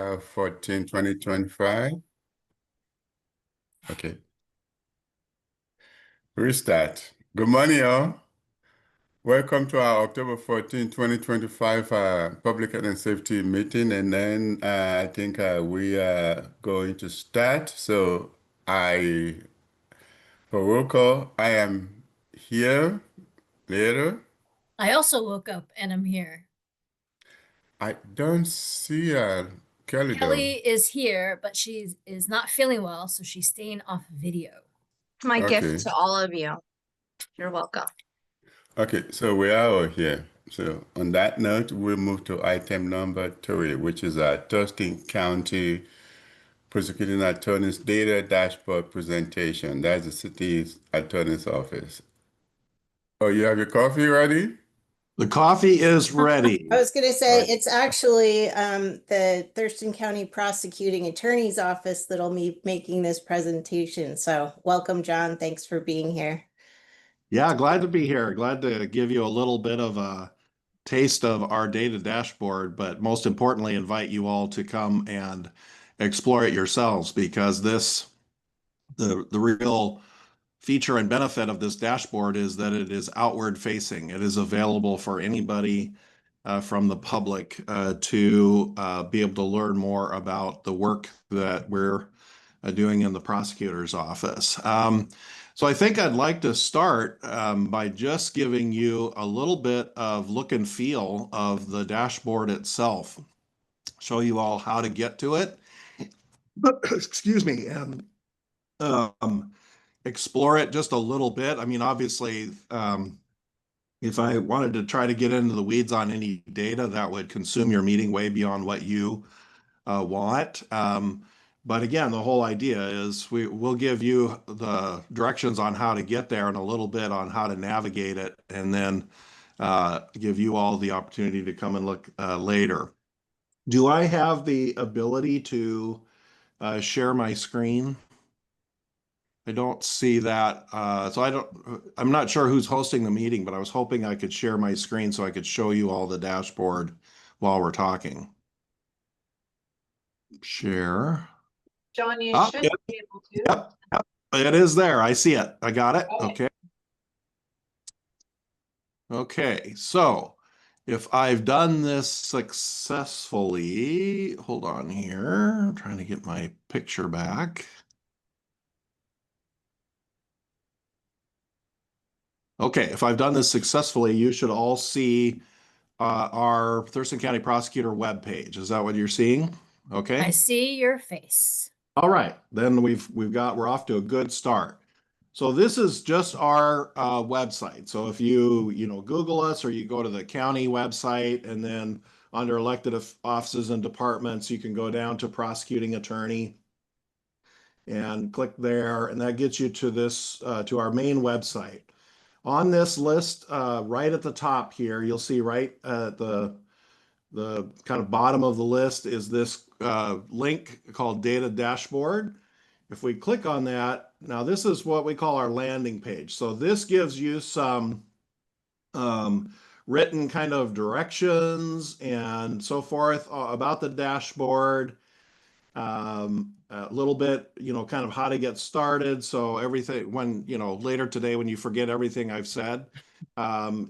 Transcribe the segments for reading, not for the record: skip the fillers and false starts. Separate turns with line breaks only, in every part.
14, 2025. Okay. Restart. Good morning, all. Welcome to our October 14, 2025 Public Health and Safety meeting. And then I think we are going to start. So for roll call, I am here later.
I also woke up and I'm here.
I don't see Kelly though.
Kelly is here, but she is not feeling well, so she's staying off video.
My
Okay.
gift to all of you. You're welcome.
Okay, so we are all here. So on that note, we'll move to item number 3, which is our Thurston County Prosecuting Attorney's Data Dashboard presentation. That's the city's attorney's office. Oh, you have your coffee ready?
The coffee is ready.
I was going to say,
Right.
it's actually the Thurston County Prosecuting Attorney's Office that'll be making this presentation. So welcome, John. Thanks for being here.
Yeah, glad to be here. Glad to give you a little bit of a taste of our data dashboard, but most importantly, invite you all to come and explore it yourselves, because the real feature and benefit of this dashboard is that it is outward facing. It is available for anybody from the public to be able to learn more about the work that we're doing in the prosecutor's office. So I think I'd like to start by just giving you a little bit of look and feel of the dashboard itself, show you all how to get to it, excuse me, and explore it just a little bit. I mean, obviously, if I wanted to try to get into the weeds on any data, that would consume your meeting way beyond what you want. But again, the whole idea is we'll give you the directions on how to get there and a little bit on how to navigate it, and then give you all the opportunity to come and look later. Do I have the ability to share my screen? I don't see that. I'm not sure who's hosting the meeting, but I was hoping I could share my screen so I could show you all the dashboard while we're talking. Share.
John, you should
Yep.
be able to.
Yep. It is there. I see it. I got it. Okay. Okay. So if I've done this successfully, hold on here. I'm trying to get my picture back. Okay, if I've done this successfully, you should all see our Thurston County Prosecutor webpage. Is that what you're seeing? Okay.
I see your face.
All right, then we're off to a good start. So this is just our website. So if you Google us, or you go to the county website, and then under elected offices and departments, you can go down to prosecuting attorney and click there, and that gets you to this to our main website. On this list, right at the top here, you'll see right at the kind of bottom of the list is this link called Data Dashboard. If we click on that, now this is what we call our landing page. So this gives you some written kind of directions and so forth about the dashboard. A little bit, kind of how to get started. So everything, when, later today, when you forget everything I've said,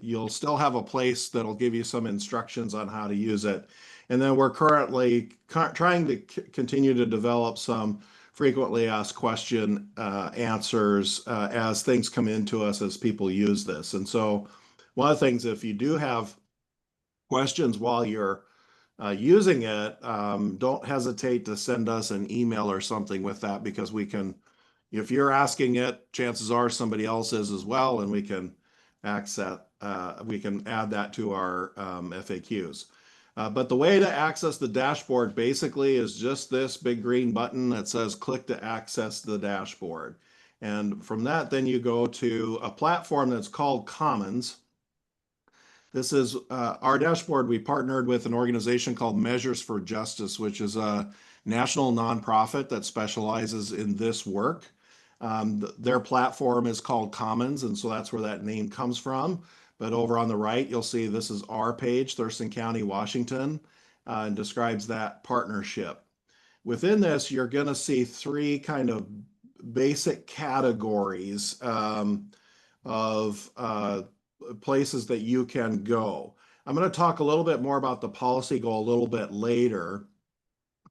you'll still have a place that'll give you some instructions on how to use it. And then we're currently trying to continue to develop some frequently asked question answers as things come into us as people use this. And so one of the things, if you do have questions while you're using it, don't hesitate to send us an email or something with that, because we can, if you're asking it, chances are somebody else is as well, and we can we can add that to our FAQs. But the way to access the dashboard basically is just this big green button that says click to access the dashboard. And from that, then you go to a platform that's called Commons. This is our dashboard. We partnered with an organization called Measures for Justice, which is a national nonprofit that specializes in this work. Their platform is called Commons, and so that's where that name comes from. But over on the right, you'll see this is our page, Thurston County, Washington. and describes that partnership. Within this, you're going to see three kind of basic categories of places that you can go. I'm going to talk a little bit more about the policy goal a little bit later.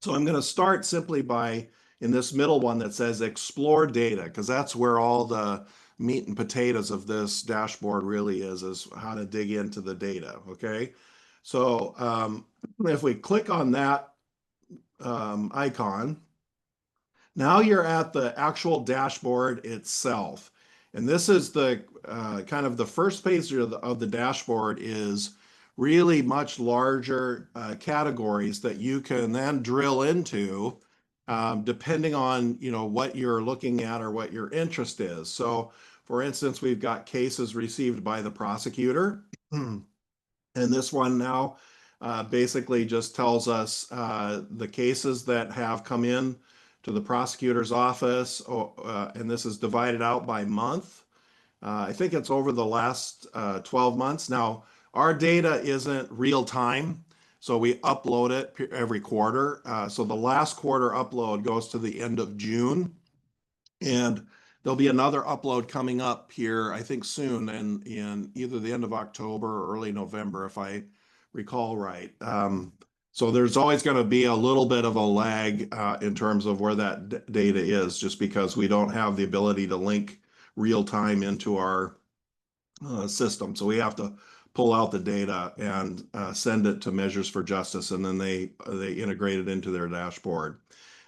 So I'm going to start simply by, in this middle one that says explore data, because that's where all the meat and potatoes of this dashboard really is how to dig into the data, okay? So if we click on that icon, now you're at the actual dashboard itself. And this is the kind of the first page of the dashboard is really much larger categories that you can then drill into depending on, you know, what you're looking at or what your interest is. So for instance, we've got cases received by the prosecutor. And this one now basically just tells us the cases that have come in to the prosecutor's office, and this is divided out by month. I think it's over the last 12 months. Now, our data isn't real time, so we upload it every quarter. So the last quarter upload goes to the end of June, and there'll be another upload coming up here, I think soon, in either the end of October or early November, if I recall right. So there's always going to be a little bit of a lag in terms of where that data is, just because we don't have the ability to link real time into our system. So we have to pull out the data and send it to Measures for Justice, and then they integrate it into their dashboard.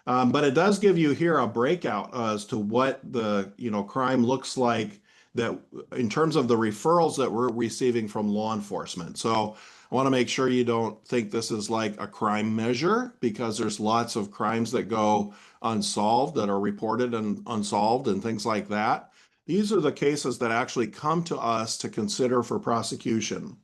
But it does give you here a breakout as to what the crime looks like that in terms of the referrals that we're receiving from law enforcement. So I want to make sure you don't think this is like a crime measure, because there's lots of crimes that go unsolved, that are reported and unsolved and things like that. These are the cases that actually come to us to consider for prosecution.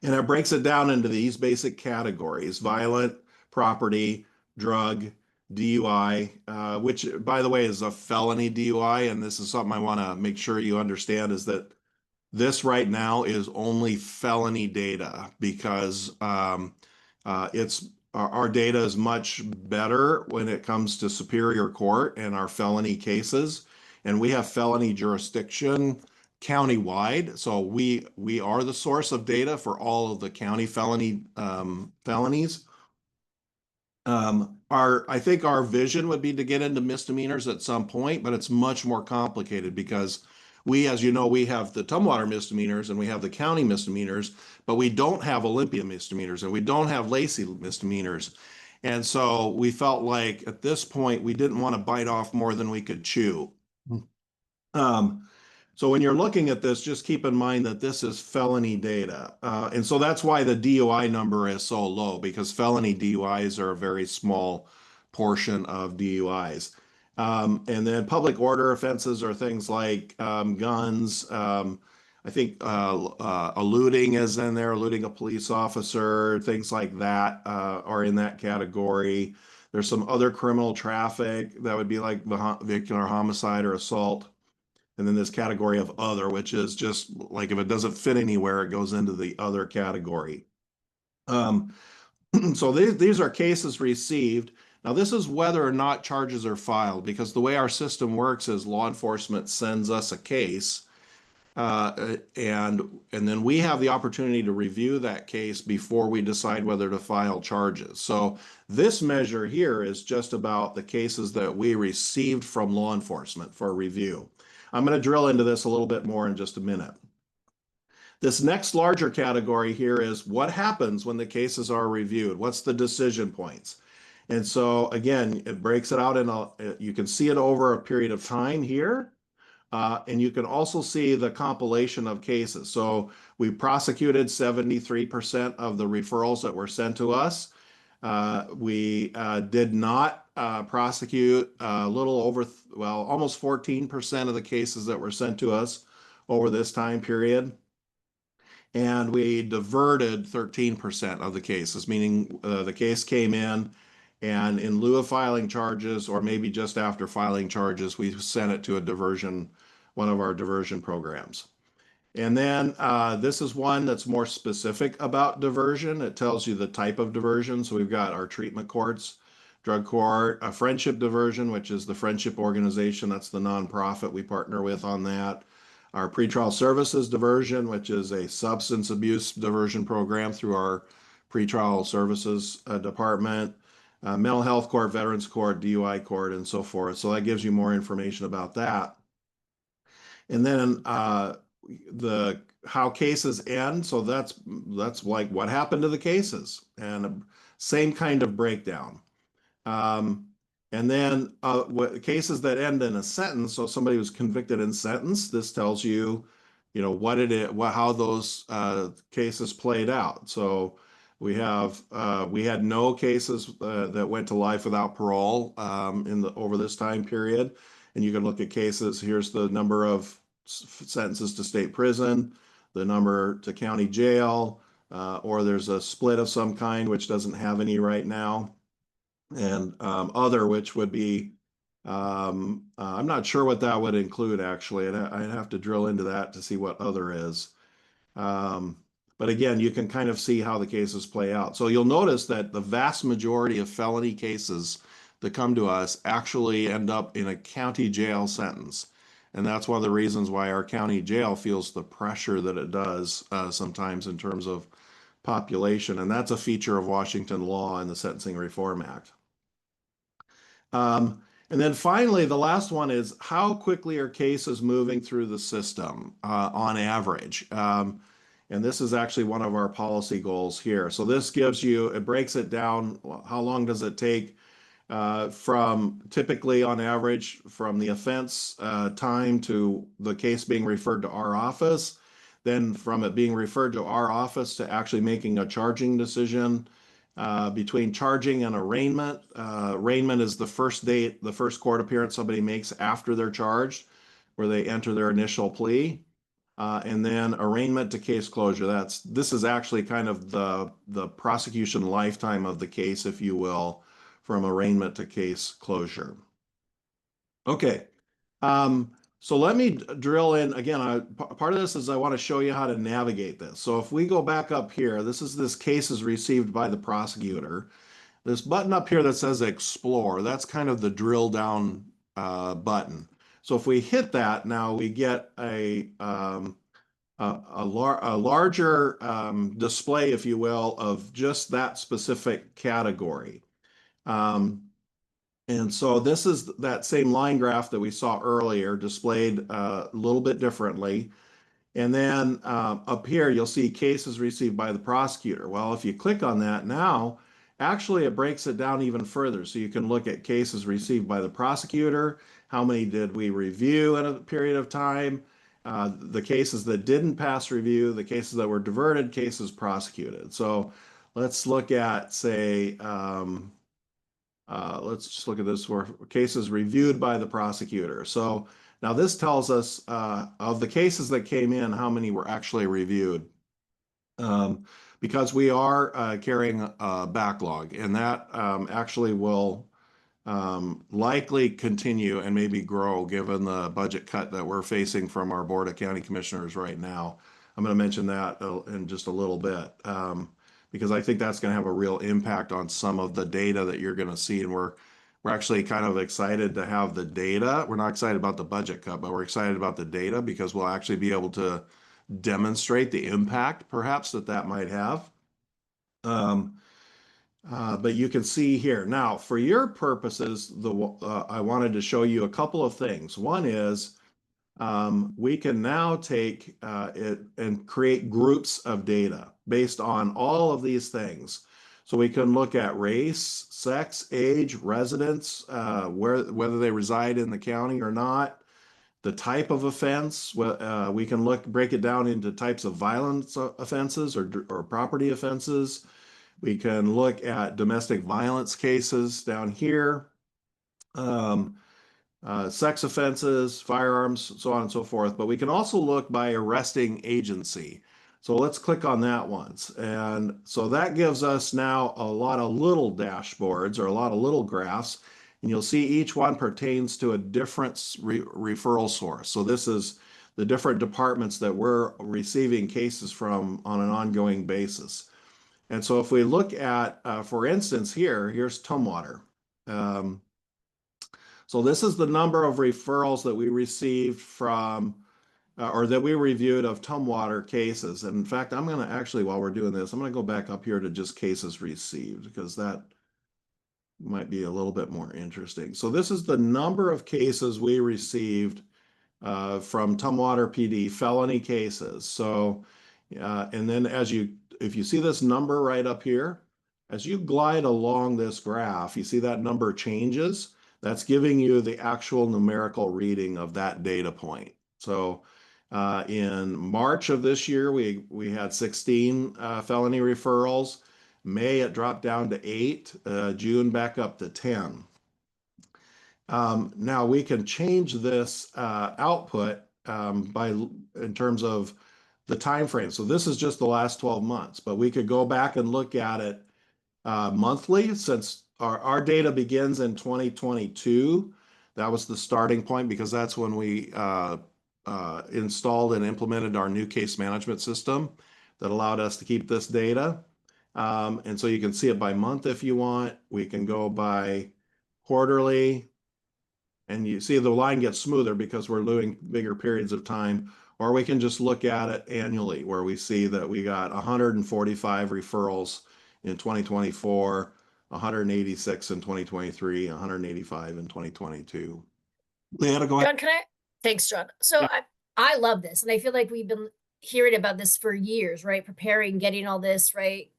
And it breaks it down into these basic categories: violent, property, drug, DUI, which by the way is a felony DUI. And this is something I want to make sure you understand, is that this right now is only felony data, because it's our data is much better when it comes to Superior Court and our felony cases. And we have felony jurisdiction countywide. So we are the source of data for all of the county felonies. I think our vision would be to get into misdemeanors at some point, but it's much more complicated because we, as you know, we have the Tumwater misdemeanors and we have the county misdemeanors, but we don't have Olympia misdemeanors and we don't have Lacey misdemeanors. And so we felt like at this point, we didn't want to bite off more than we could chew. So when you're looking at this, just keep in mind that this is felony data. And so that's why the DUI number is so low, because felony DUIs are a very small portion of DUIs. And then public order offenses are things like guns. I think eluding is in there, eluding a police officer, things like that are in that category. There's some other criminal traffic that would be like vehicular homicide or assault. And then this category of other, which is just like if it doesn't fit anywhere, it goes into the other category. So these are cases received. Now, this is whether or not charges are filed, because the way our system works is law enforcement sends us a case, and then we have the opportunity to review that case before we decide whether to file charges. So this measure here is just about the cases that we received from law enforcement for review. I'm going to drill into this a little bit more in just a minute. This next larger category here is what happens when the cases are reviewed. What's the decision points? And so again, it breaks it out in you can see it over a period of time here. And you can also see the compilation of cases. So we prosecuted 73% of the referrals that were sent to us. We did not prosecute a little over, well, almost 14% of the cases that were sent to us over this time period. And we diverted 13% of the cases, meaning the case came in, and in lieu of filing charges, or maybe just after filing charges, we sent it to a diversion, one of our diversion programs. And then this is one that's more specific about diversion. It tells you the type of diversion. So we've got our treatment courts, drug court, a friendship diversion, which is the friendship organization. That's the nonprofit we partner with on that. Our pretrial services diversion, which is a substance abuse diversion program through our pretrial services department. Mental health court, veterans court, DUI court, and so forth. So that gives you more information about that. And then the how cases end. So that's like what happened to the cases, and same kind of breakdown. And then what cases that end in a sentence. So somebody was convicted and sentenced. This tells you, what it is, how those cases played out. So we had no cases that went to life without parole over this time period. And you can look at cases. Here's the number of sentences to state prison, the number to county jail, or there's a split of some kind, which doesn't have any right now. And other, which would be, I'm not sure what that would include, actually. I'd have to drill into that to see what other is. But again, you can kind of see how the cases play out. So you'll notice that the vast majority of felony cases that come to us actually end up in a county jail sentence. And that's one of the reasons why our county jail feels the pressure that it does sometimes in terms of population. And that's a feature of Washington law and the Sentencing Reform Act. And then finally, the last one is how quickly are cases moving through the system on average? And this is actually one of our policy goals here. So this gives you, it breaks it down. How long does it take from typically on average from the offense time to the case being referred to our office, then from it being referred to our office to actually making a charging decision, between charging and arraignment. Arraignment is the first date, the first court appearance somebody makes after they're charged, where they enter their initial plea. And then arraignment to case closure. This is actually kind of the prosecution lifetime of the case, if you will, from arraignment to case closure. Okay, so let me drill in again. Part of this is I want to show you how to navigate this. So if we go back up here, this case is received by the prosecutor. This button up here that says explore, that's kind of the drill down button. So if we hit that, now we get a larger display, if you will, of just that specific category. And so this is that same line graph that we saw earlier, displayed a little bit differently. And then up here, you'll see cases received by the prosecutor. Well, if you click on that now, actually it breaks it down even further. So you can look at cases received by the prosecutor, how many did we review in a period of time, the cases that didn't pass review, the cases that were diverted, cases prosecuted. So let's look at, say, let's just look at this for cases reviewed by the prosecutor. So now this tells us of the cases that came in, how many were actually reviewed. Because we are carrying a backlog, and that actually will likely continue and maybe grow given the budget cut that we're facing from our Board of County Commissioners right now. I'm going to mention that in just a little bit. Because I think that's going to have a real impact on some of the data that you're going to see. And we're actually kind of excited to have the data. We're not excited about the budget cut, but we're excited about the data because we'll actually be able to demonstrate the impact perhaps that might have. But you can see here. Now, for your purposes, I wanted to show you a couple of things. One is we can now take it and create groups of data based on all of these things. So we can look at race, sex, age, residence, whether they reside in the county or not, the type of offense. We can break it down into types of violence offenses or property offenses. We can look at domestic violence cases down here. Sex offenses, firearms, so on and so forth. But we can also look by arresting agency. So let's click on that once. And so that gives us now a lot of little dashboards or a lot of little graphs. And you'll see each one pertains to a different referral source. So this is the different departments that we're receiving cases from on an ongoing basis. And so if we look at, for instance, here's Tumwater. So this is the number of referrals that we received from, or that we reviewed of Tumwater cases. And in fact, I'm going to actually, while we're doing this, I'm going to go back up here to just cases received, because that might be a little bit more interesting. So this is the number of cases we received from Tumwater PD, felony cases. So, and then if you see this number right up here, as you glide along this graph, you see that number changes. That's giving you the actual numerical reading of that data point. So in March of this year, we had 16 felony referrals. May, it dropped down to 8, June back up to 10. Now we can change this output in terms of the time frame. So this is just the last 12 months, but we could go back and look at it monthly, since our data begins in 2022. That was the starting point, because that's when we installed and implemented our new case management system that allowed us to keep this data. And so you can see it by month if you want. We can go by quarterly, and you see the line gets smoother because we're doing bigger periods of time. Or we can just look at it annually, where we see that we got 145 referrals in 2024, 186 in 2023, 185 in 2022. Leanna, go ahead.
John, thanks, John. So I love this, and I feel like we've been hearing about this for years, right? Preparing, getting all this, right?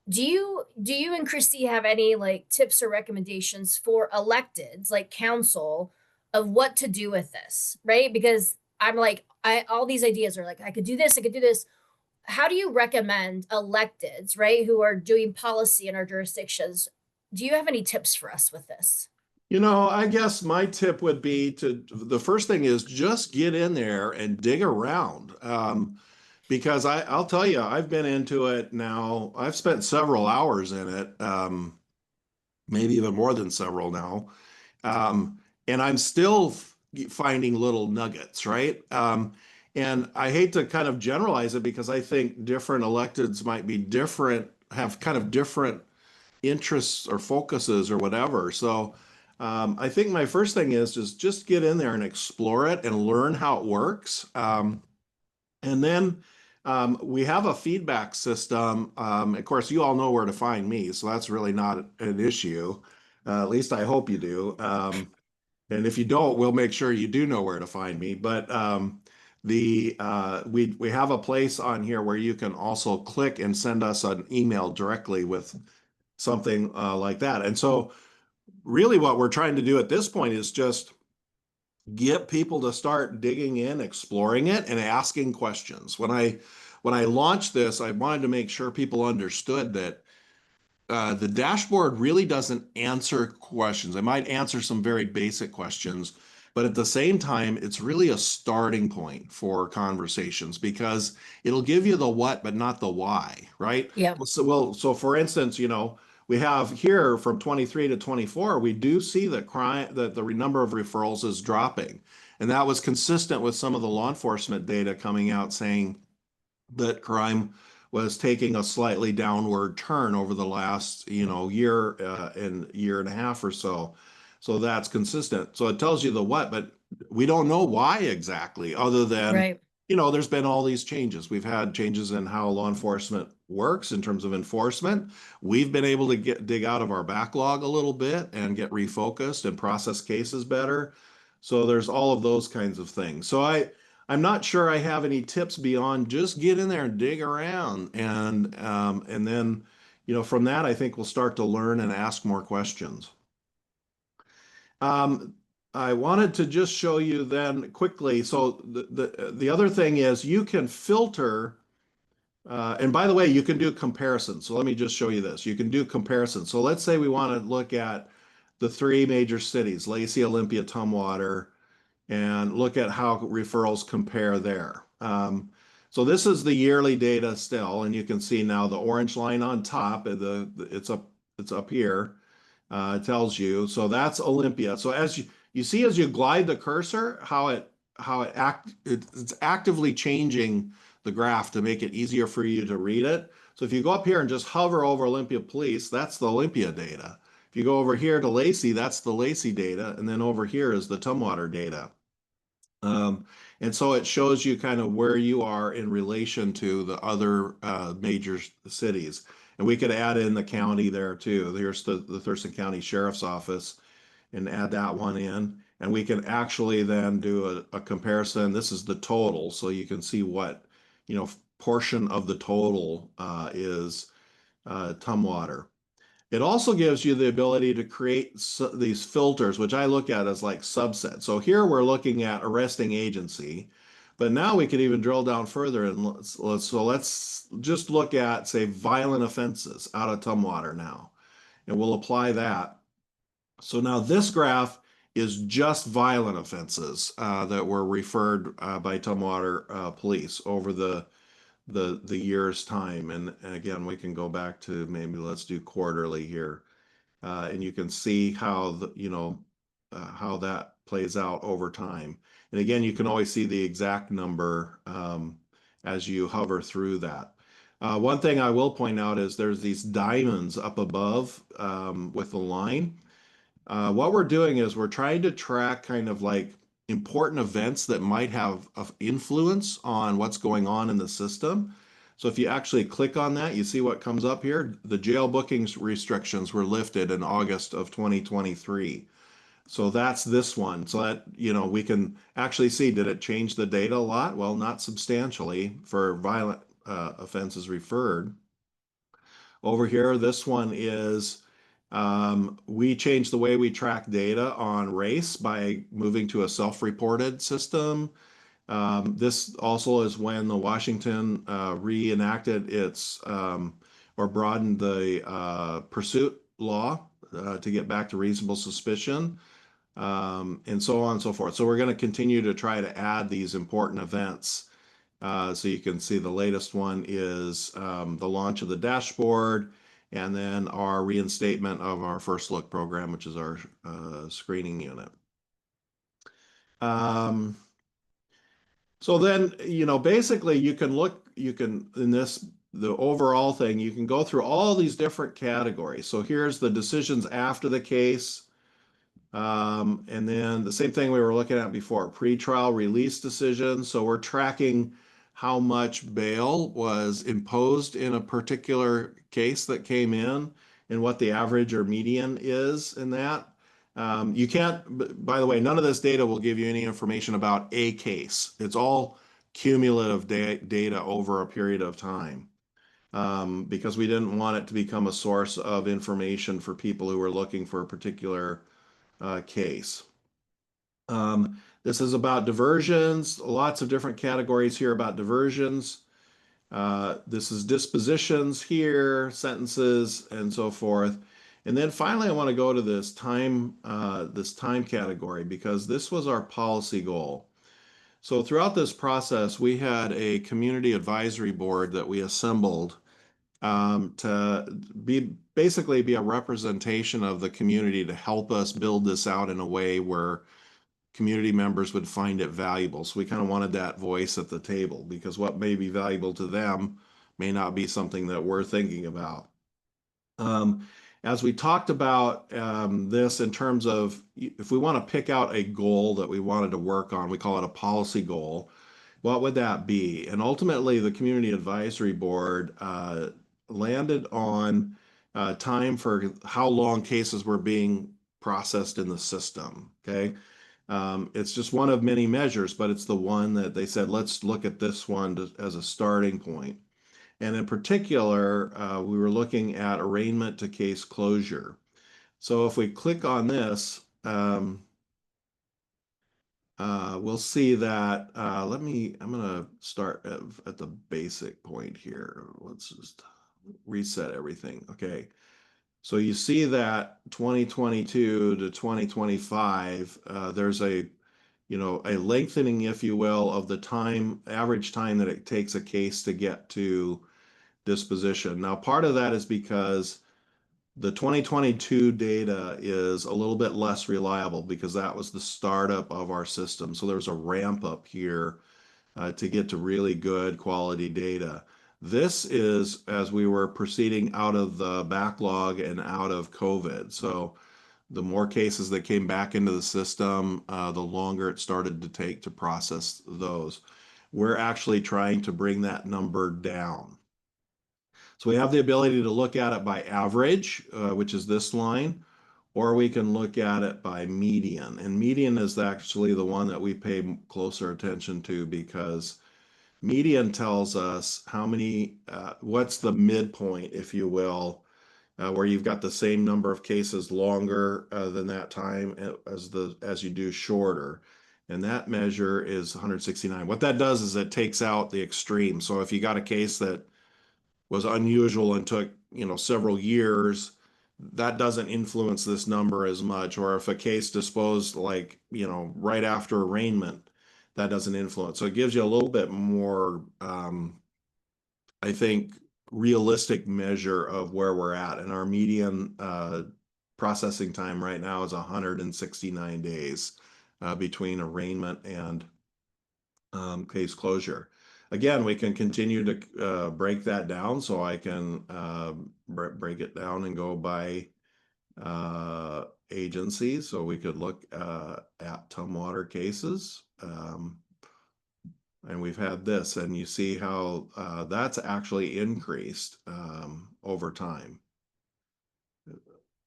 Do you and Christy have any like tips or recommendations for electeds, like council, of what to do with this, right? Because I'm like, all these ideas are like, I could do this, I could do this. How do you recommend electeds, right, who are doing policy in our jurisdictions? Do you have any tips for us with this?
I guess my tip would be the first thing is just get in there and dig around. Because I'll tell you, I've been into it now. I've spent several hours in it, maybe even more than several now. And I'm still finding little nuggets, right? And I hate to kind of generalize it, because I think different electeds might be different, have kind of different interests or focuses or whatever. So I think my first thing is just get in there and explore it and learn how it works. And then we have a feedback system. Of course, you all know where to find me, so that's really not an issue. At least I hope you do. And if you don't, we'll make sure you do know where to find me. But we have a place on here where you can also click and send us an email directly with something like that. And so really what we're trying to do at this point is just get people to start digging in, exploring it, and asking questions. When I launched this, I wanted to make sure people understood that the dashboard really doesn't answer questions. It might answer some very basic questions, but at the same time, it's really a starting point for conversations, because it'll give you the what, but not the why, right?
Yeah.
So for instance, we have here from 23 to 24, we do see that the number of referrals is dropping. And that was consistent with some of the law enforcement data coming out saying that crime was taking a slightly downward turn over the last, year and year and a half or so. So that's consistent. So it tells you the what, but we don't know why exactly, other than,
Right.
There's been all these changes. We've had changes in how law enforcement works in terms of enforcement. We've been able to dig out of our backlog a little bit and get refocused and process cases better. So there's all of those kinds of things. So I'm not sure I have any tips beyond just get in there and dig around. And then, from that, I think we'll start to learn and ask more questions. I wanted to just show you then quickly. So the other thing is you can filter, and by the way, you can do comparisons. So let me just show you this. You can do comparisons. So let's say we want to look at the 3 major cities, Lacey, Olympia, Tumwater, and look at how referrals compare there. So this is the yearly data still, and you can see now the orange line on top, it's up here. It tells you. So that's Olympia. So as you see, as you glide the cursor, how it's actively changing the graph to make it easier for you to read it. So if you go up here and just hover over Olympia Police, that's the Olympia data. If you go over here to Lacey, that's the Lacey data, and then over here is the Tumwater data. And so it shows you kind of where you are in relation to the other major cities. And we could add in the county there too. Here's the Thurston County Sheriff's Office and add that one in. And we can actually then do a comparison. This is the total, so you can see what, portion of the total is Tumwater. It also gives you the ability to create these filters, which I look at as like subsets. So here we're looking at arresting agency, but now we could even drill down further and let's just look at, say, violent offenses out of Tumwater now, and we'll apply that. So now this graph is just violent offenses that were referred by Tumwater Police over the year's time. And again, we can go back to maybe let's do quarterly here. And you can see how how that plays out over time. And again, you can always see the exact number as you hover through that. One thing I will point out is there's these diamonds up above with the line. What we're doing is we're trying to track kind of like important events that might have of influence on what's going on in the system. So if you actually click on that, you see what comes up here. The jail bookings restrictions were lifted in August of 2023. So that's this one. So that, we can actually see, did it change the data a lot? Well, not substantially for violent offenses referred. Over here, this one is we changed the way we track data on race by moving to a self-reported system. This also is when the Washington reenacted its or broadened the pursuit law to get back to reasonable suspicion, and so on and so forth. So we're going to continue to try to add these important events. So you can see the latest one is the launch of the dashboard, and then our reinstatement of our First Look program, which is our screening unit. So then, basically you can in the overall thing, you can go through all these different categories. So here's the decisions after the case. And then the same thing we were looking at before, pretrial release decisions. So we're tracking how much bail was imposed in a particular case that came in and what the average or median is in that. You can't, by the way, none of this data will give you any information about a case. It's all cumulative data over a period of time because we didn't want it to become a source of information for people who were looking for a particular case. This is about diversions, lots of different categories here about diversions. This is dispositions here, sentences, and so forth. And then finally, I want to go to this time category because this was our policy goal. So throughout this process, we had a community advisory board that we assembled to basically be a representation of the community to help us build this out in a way where community members would find it valuable. So we kind of wanted that voice at the table because what may be valuable to them may not be something that we're thinking about. As we talked about this in terms of if we want to pick out a goal that we wanted to work on, we call it a policy goal. What would that be? And ultimately, the Community Advisory Board landed on time for how long cases were being processed in the system. Okay. It's just one of many measures, but it's the one that they said, let's look at this one as a starting point. And in particular, we were looking at arraignment to case closure. So if we click on this, we'll see that, I'm gonna start at the basic point here. Let's just reset everything. Okay. So you see that 2022 to 2025, there's a lengthening, if you will, of the average time that it takes a case to get to disposition. Now, part of that is because The 2022 data is a little bit less reliable because that was the startup of our system. So there's a ramp up here to get to really good quality data. This is as we were proceeding out of the backlog and out of COVID. So the more cases that came back into the system, the longer it started to take to process those. We're actually trying to bring that number down. So we have the ability to look at it by average, which is this line, or we can look at it by median. And median is actually the one that we pay closer attention to because median tells us how many, what's the midpoint, if you will, where you've got the same number of cases longer than that time as you do shorter. And that measure is 169. What that does is it takes out the extreme. So if you got a case that was unusual and took, several years, that doesn't influence this number as much. Or if a case disposed right after arraignment, that doesn't influence. So it gives you a little bit more, I think, realistic measure of where we're at. And our median processing time right now is 169 days between arraignment and case closure. Again, we can continue to break that down, so I can break it down and go by agency. So we could look at Tumwater cases. And we've had this, and you see how that's actually increased over time.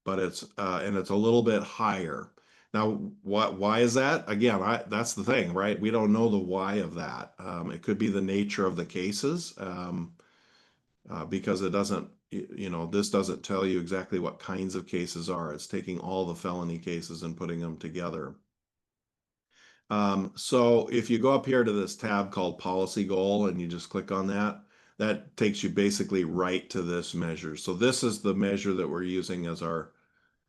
But it's a little bit higher. Now, why is that? Again, that's the thing, right? We don't know the why of that. It could be the nature of the cases because it doesn't, this doesn't tell you exactly what kinds of cases are. It's taking all the felony cases and putting them together. So if you go up here to this tab called Policy Goal and you just click on that, that takes you basically right to this measure. So this is the measure that we're using as our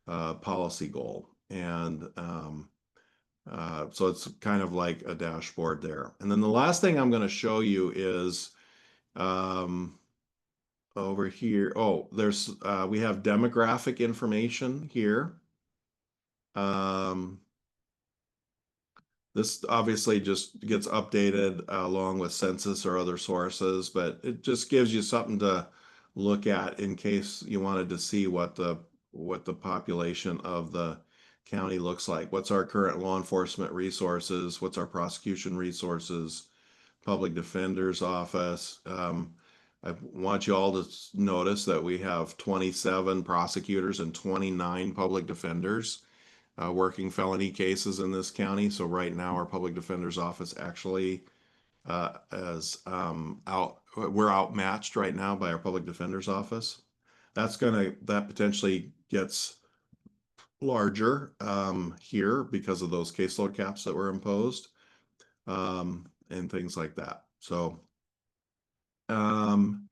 policy goal. And so it's kind of like a dashboard there. And then the last thing I'm going to show you is over here. Oh, there's we have demographic information here. This obviously just gets updated along with census or other sources, but it just gives you something to look at in case you wanted to see what the population of the county looks like. What's our current law enforcement resources? What's our prosecution resources? Public defender's office. I want you all to notice that we have 27 prosecutors and 29 public defenders working felony cases in this county. So right now our public defender's office actually is we're outmatched right now by our public defender's office. That potentially gets larger here because of those caseload caps that were imposed and things like that. So and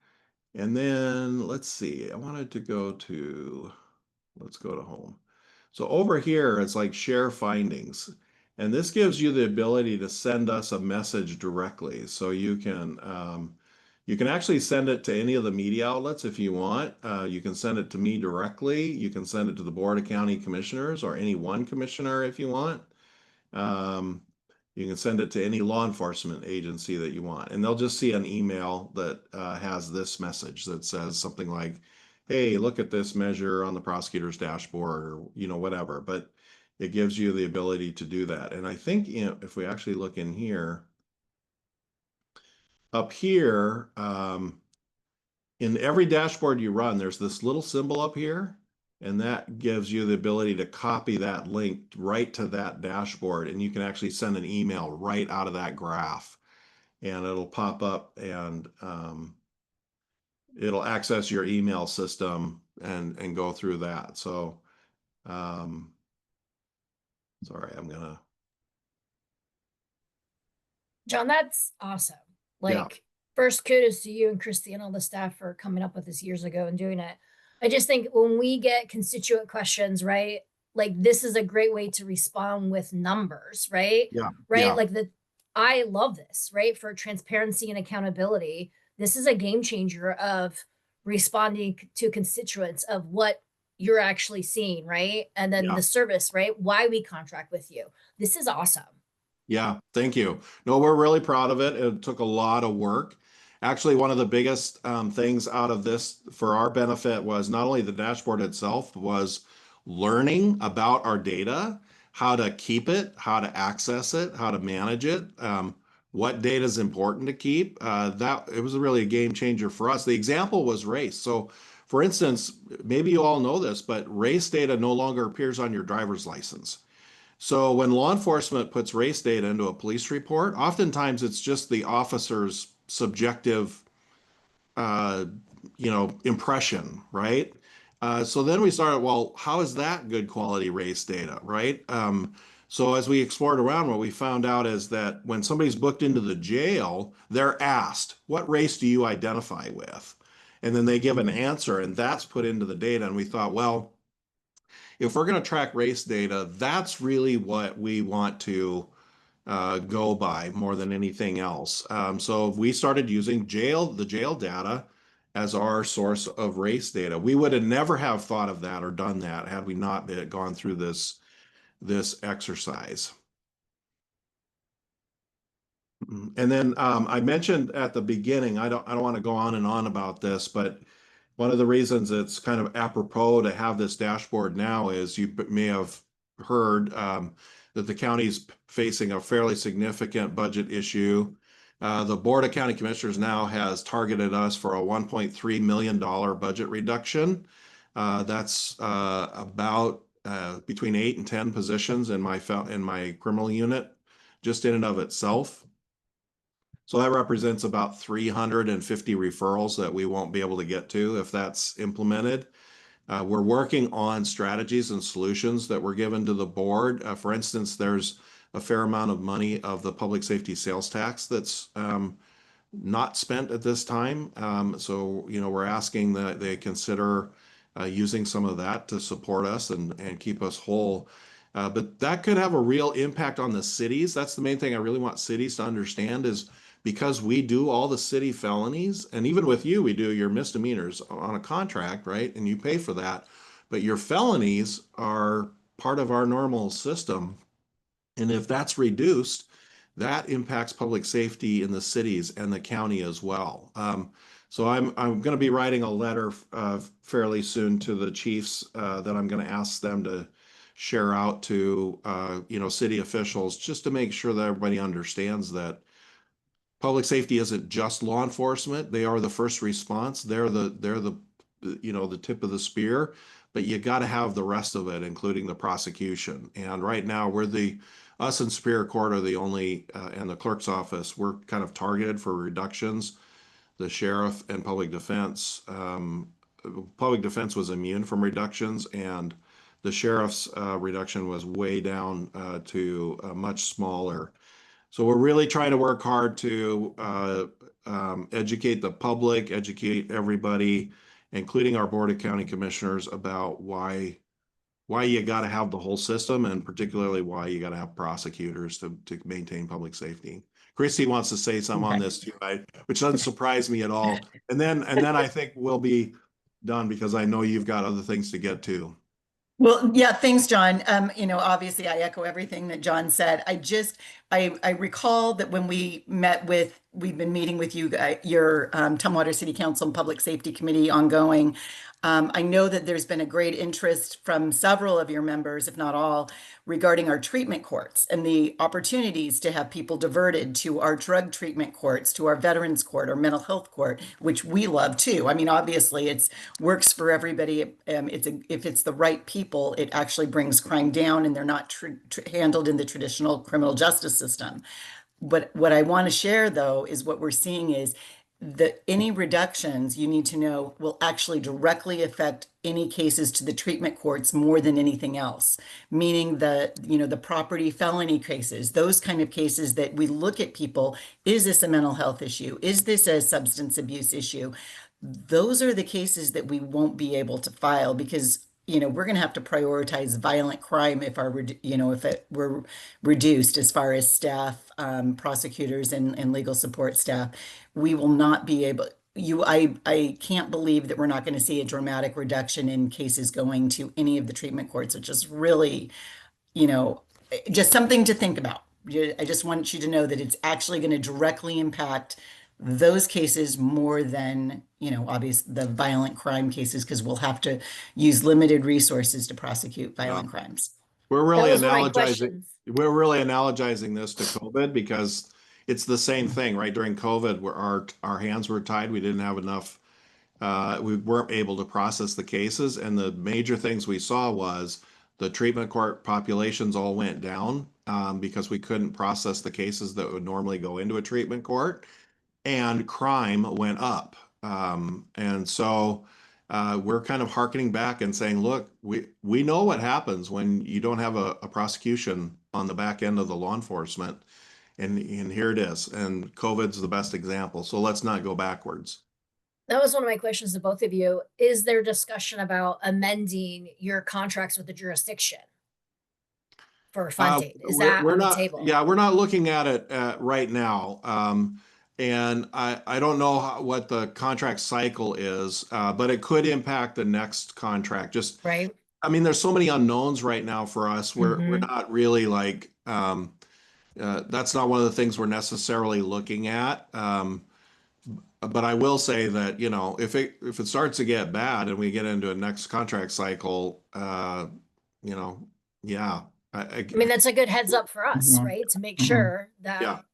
then let's see, let's go to home. So over here, it's like share findings. And this gives you the ability to send us a message directly. So you can actually send it to any of the media outlets if you want. You can send it to me directly. You can send it to the Board of County Commissioners or any one commissioner if you want. You can send it to any law enforcement agency that you want. And they'll just see an email that has this message that says something like, hey, look at this measure on the prosecutor's dashboard or, whatever. But it gives you the ability to do that. And I think, if we actually look in here, up here, in every dashboard you run, there's this little symbol up here, and that gives you the ability to copy that link right to that dashboard. And you can actually send an email right out of that graph, and it'll pop up and it'll access your email system and go through that. So, sorry,
John, that's awesome.
Yeah.
First, kudos to you and Christy and all the staff for coming up with this years ago and doing it. I just think when we get constituent questions, right? This is a great way to respond with numbers, right?
Yeah.
Right.
Yeah.
I love this, right? For transparency and accountability. This is a game changer of responding to constituents of what you're actually seeing, right? And then
Yeah.
the service, right? Why we contract with you. This is awesome.
Yeah, thank you. No, we're really proud of it. It took a lot of work. Actually, one of the biggest things out of this for our benefit was not only the dashboard itself, was learning about our data, how to keep it, how to access it, how to manage it, what data is important to keep. That it was really a game changer for us. The example was race. So, for instance, maybe you all know this, but race data no longer appears on your driver's license. So when law enforcement puts race data into a police report, oftentimes it's just the officer's subjective, uh, impression, right? So then we started, well, how is that good quality race data, right? So as we explored around, what we found out is that when somebody's booked into the jail, they're asked, what race do you identify with? And then they give an answer, and that's put into the data. And we thought, well, if we're going to track race data, that's really what we want to go by more than anything else. So we started using the jail data as our source of race data. We would have never have thought of that or done that had we not gone through this exercise. And then I mentioned at the beginning, I don't want to go on and on about this, but one of the reasons it's kind of apropos to have this dashboard now is you may have heard that the county's facing a fairly significant budget issue. The Board of County Commissioners now has targeted us for a $1.3 million budget reduction. That's about between 8 and 10 positions in my criminal unit, just in and of itself. So that represents about 350 referrals that we won't be able to get to if that's implemented. We're working on strategies and solutions that were given to the board. For instance, there's a fair amount of money of the public safety sales tax that's not spent at this time. So, we're asking that they consider using some of that to support us and keep us whole. But that could have a real impact on the cities. That's the main thing I really want cities to understand is because we do all the city felonies, and even with you, we do your misdemeanors on a contract, right? And you pay for that. But your felonies are part of our normal system. And if that's reduced, that impacts public safety in the cities and the county as well. So I'm going to be writing a letter fairly soon to the chiefs that I'm going to ask them to share out to city officials just to make sure that everybody understands that public safety isn't just law enforcement. They are the first response. They're the tip of the spear, but you got to have the rest of it, including the prosecution. And right now us and Superior Court are the only, and the clerk's office, we're kind of targeted for reductions. The sheriff and public defense was immune from reductions, and the sheriff's reduction was way down to much smaller. So we're really trying to work hard to educate the public, educate everybody, including our Board of County Commissioners, about why you got to have the whole system, and particularly why you got to have prosecutors to maintain public safety. Christy wants to say something on this too, which doesn't surprise me at all. And then I think we'll be done because I know you've got other things to get to.
Well, yeah, thanks, John. Obviously I echo everything that John said. I recall that when we've been meeting with you, your Tumwater City Council and Public Safety Committee ongoing. I know that there's been a great interest from several of your members, if not all, regarding our treatment courts and the opportunities to have people diverted to our drug treatment courts, to our veterans court, or mental health court, which we love too. I mean, obviously it works for everybody. If it's the right people, it actually brings crime down and they're not handled in the traditional criminal justice system. But what I want to share though, is what we're seeing is that any reductions you need to know will actually directly affect any cases to the treatment courts more than anything else, meaning the property felony cases, those kind of cases that we look at people, is this a mental health issue? Is this a substance abuse issue? Those are the cases that we won't be able to file because we're going to have to prioritize violent crime if we're reduced as far as staff, prosecutors and legal support staff. We will not be able, I can't believe that we're not going to see a dramatic reduction in cases going to any of the treatment courts, which is really, you know, just something to think about. I just want you to know that it's actually going to directly impact those cases more than, you know, the violent crime cases, because we'll have to use limited resources to prosecute violent crimes.
We're
That
really
was one of my
analogizing.
questions.
We're really analogizing this to COVID because it's the same thing, right? During COVID, where our hands were tied, we didn't have enough. We weren't able to process the cases, and the major things we saw was the treatment court populations all went down because we couldn't process the cases that would normally go into a treatment court, and crime went up. And so we're kind of hearkening back and saying, look, we know what happens when you don't have a prosecution on the back end of the law enforcement. And here it is. And COVID's the best example. So let's not go backwards.
That was one of my questions to both of you. Is there discussion about amending your contracts with the jurisdiction for funding? Is that
We're
on the
not,
table?
yeah, we're not looking at it right now. And I don't know what the contract cycle is, but it could impact the next contract. Just,
Right.
I mean, there's so many unknowns right now for us. We're
Mhm.
not really like, that's not one of the things we're necessarily looking at. But I will say that, you know, if it starts to get bad and we get into a next contract cycle, you know, yeah.
I mean, that's a good heads up for us,
Mhm.
right? To make
Mhm.
sure
Yeah.
that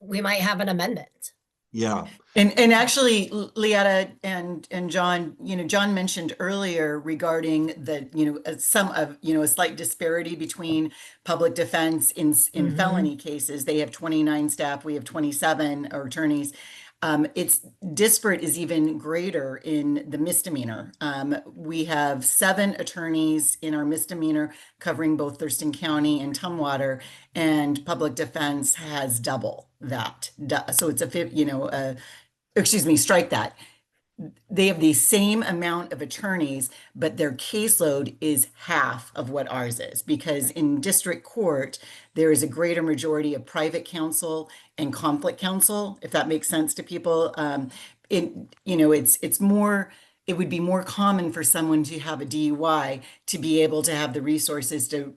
we might have an amendment.
Yeah.
And actually, Leetta and John, you know, John mentioned earlier regarding the, you know, some of, you know, a slight disparity between public defense in
Mhm.
felony cases. They have 29 staff, we have 27 attorneys. It's disparate is even greater in the misdemeanor. We have 7 attorneys in our misdemeanor covering both Thurston County and Tumwater, and public defense has double that. So it's you know, excuse me, strike that. They have the same amount of attorneys, but their caseload is half of what ours is, because in district court, there is a greater majority of private counsel and conflict counsel, if that makes sense to people. You know, it's more, it would be more common for someone to have a DUI to be able to have the resources to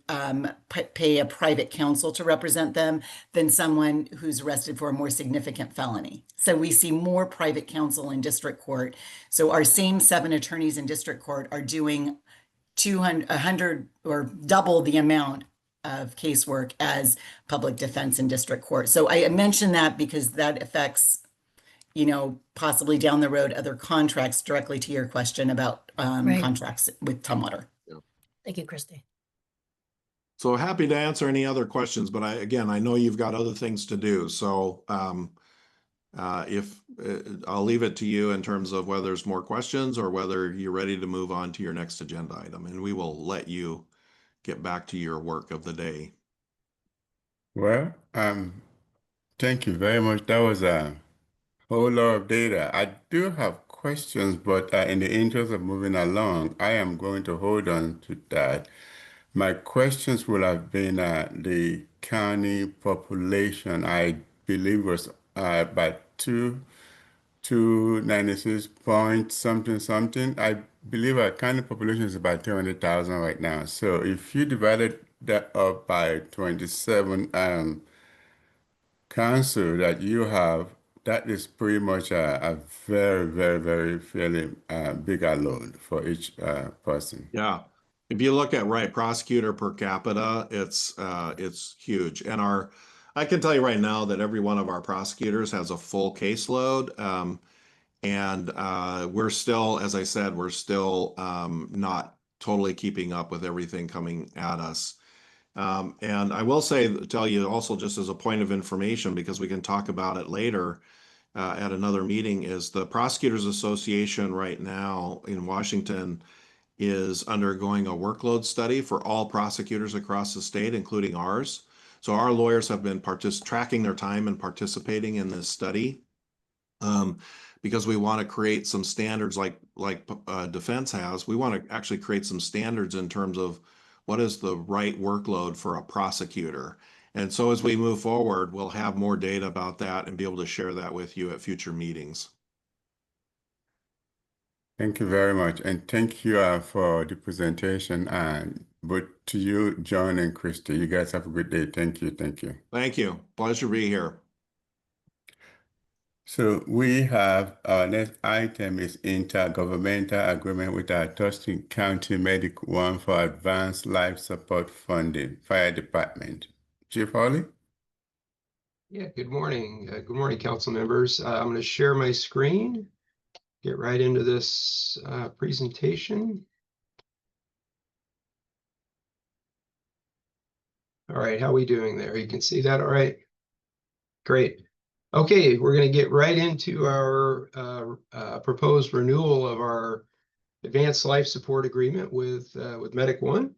pay a private counsel to represent them than someone who's arrested for a more significant felony. So we see more private counsel in district court. So our same 7 attorneys in district court are doing 100 or double the amount of casework as public defense in district court. So I mention that because that affects, you know, possibly down the road, other contracts, directly to your question about
Right.
contracts with Tumwater.
Thank you, Christy.
So happy to answer any other questions, but I know you've got other things to do. So if I'll leave it to you in terms of whether there's more questions or whether you're ready to move on to your next agenda item, and we will let you get back to your work of the day.
Well, thank you very much. That was a whole lot of data. I do have questions, but in the interest of moving along, I am going to hold on to that. My questions will have been the county population. I believe was about 296 point something something. I believe our county population is about 200,000 right now. So if you divided that up by 27 council that you have, that is pretty much a very, very, very fairly big load for each person.
Yeah. If you look at prosecutor per capita, it's huge. And I can tell you right now that every one of our prosecutors has a full caseload. And we're still, as I said, we're still not totally keeping up with everything coming at us. And I will tell you also, just as a point of information, because we can talk about it later at another meeting, is the Prosecutors Association right now in Washington is undergoing a workload study for all prosecutors across the state, including ours. So our lawyers have been tracking their time and participating in this study because we want to create some standards like defense has. We want to actually create some standards in terms of what is the right workload for a prosecutor. And so as we move forward, we'll have more data about that and be able to share that with you at future meetings.
Thank you very much. And thank you for the presentation. And but to you, John and Christy, you guys have a good day. Thank you. Thank you.
Thank you. Pleasure to be here.
So we have our next item is intergovernmental agreement with our Tustin County Medic One for advanced life support funding, fire department. Chief Hawley?
Yeah, good morning. Good morning, council members. I'm going to share my screen, get right into this presentation. All right, how are we doing there? You can see that all right? Great. Okay, we're going to get right into our proposed renewal of our advanced life support agreement with Medic One.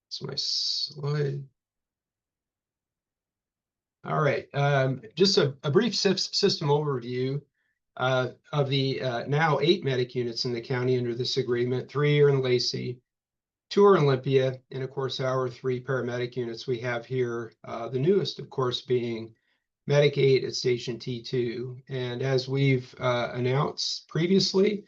That's my slide. All right, just a brief system overview of the now 8 medic units in the county under this agreement. 3 are in Lacey, 2 are in Olympia, and of course our 3 paramedic units we have here. The newest, of course, being Medic 8 at Station T2. And as we've announced previously,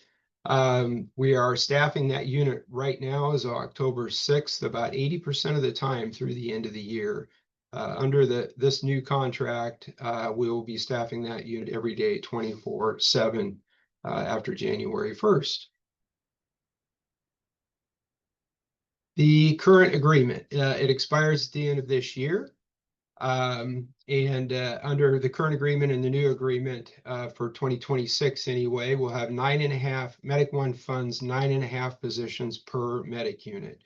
we are staffing that unit right now as of October 6th, about 80% of the time through the end of the year. Under this new contract, we will be staffing that unit every day, 24/7 after January 1st. The current agreement, it expires at the end of this year. Under the current agreement and the new agreement for 2026 anyway, we'll have 9.5, Medic One funds 9.5 positions per medic unit.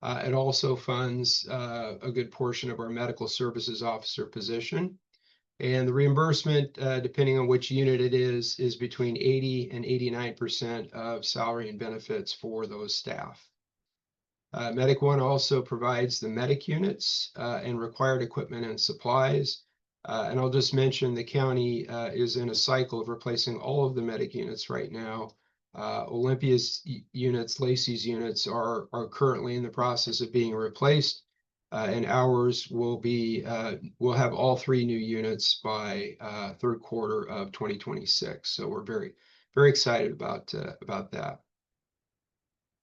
It also funds a good portion of our medical services officer position. And the reimbursement, depending on which unit it is between 80 and 89% of salary and benefits for those staff. Medic One also provides the medic units and required equipment and supplies. And I'll just mention the county is in a cycle of replacing all of the medic units right now. Olympia's units, Lacey's units are currently in the process of being replaced, and ours will be, we'll have all 3 new units by third quarter of 2026. So we're very, very excited about that.